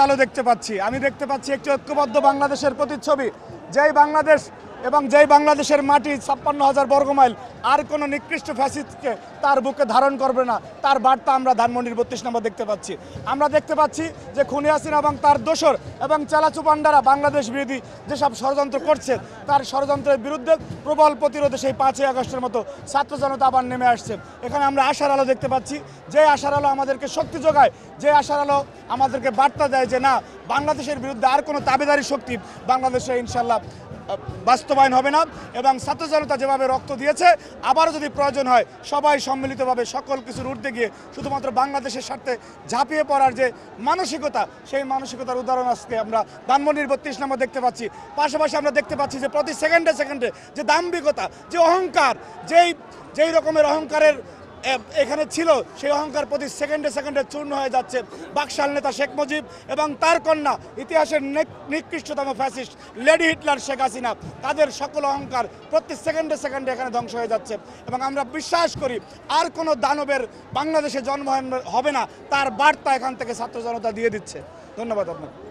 আলো দেখতে পাচ্ছি, আমি দেখতে পাচ্ছি একটি ঐক্যবদ্ধ বাংলাদেশের প্রতিচ্ছবি। যেই বাংলাদেশ এবং যেই বাংলাদেশের মাটি ৫৬,০০০ বর্গমাইল আর কোনো নিকৃষ্ট ফ্যাসিস্টকে তার বুকে ধারণ করবে না, তার বার্তা আমরা ধানমন্ডির ৩২ নম্বর দেখতে পাচ্ছি। আমরা দেখতে পাচ্ছি যে খুনি হাসিনা এবং তার দোসর এবং চালাচুপান্ডারা বাংলাদেশ বিরোধী যেসব ষড়যন্ত্র করছে তার ষড়যন্ত্রের বিরুদ্ধে প্রবল প্রতিরোধে সেই ৫ই আগস্টের মতো ছাত্র জনতা আবার নেমে আসছে। এখানে আমরা আশার আলো দেখতে পাচ্ছি, যে আশার আলো আমাদেরকে শক্তি যোগায়, যে আশার আলো আমাদেরকে বার্তা দেয় যে না, বাংলাদেশের বিরুদ্ধে আর কোনো দাবিদারি শক্তি বাংলাদেশে ইনশাল্লাহ বাস্তবায়ন হবে না। এবং ছাত্র জনতা যেভাবে রক্ত দিয়েছে, আবারও যদি প্রয়োজন হয় সবাই সম্মিলিতভাবে সকল কিছুর ঊর্ধ্বে গিয়ে শুধুমাত্র বাংলাদেশের স্বার্থে ঝাঁপিয়ে পড়ার যে মানসিকতা, সেই মানসিকতার উদাহরণ আজকে আমরা ধানমন্ডির ৩২ নম্বর দেখতে পাচ্ছি। পাশাপাশি আমরা দেখতে পাচ্ছি যে প্রতি সেকেন্ডে সেকেন্ডে যে দাম্ভিকতা, যে অহংকার, যেই রকমের অহংকারের এখানে ছিল, সেই অহংকার প্রতি সেকেন্ডে সেকেন্ডে চূর্ণ হয়ে যাচ্ছে। বাকশাল নেতা শেখ মুজিব এবং তার কন্যা ইতিহাসের নিকৃষ্টতম fascist lady Hitler Sheikh Hasina, তাদের সকল অহংকার প্রতি সেকেন্ডে সেকেন্ডে এখানে ধ্বংস হয়ে যাচ্ছে। এবং আমরা বিশ্বাস করি আর কোনো দানবের বাংলাদেশে জন্ম হবে না, তার বার্তা এখান থেকে ছাত্র জনতা দিয়ে দিচ্ছে। ধন্যবাদ আপনাকে।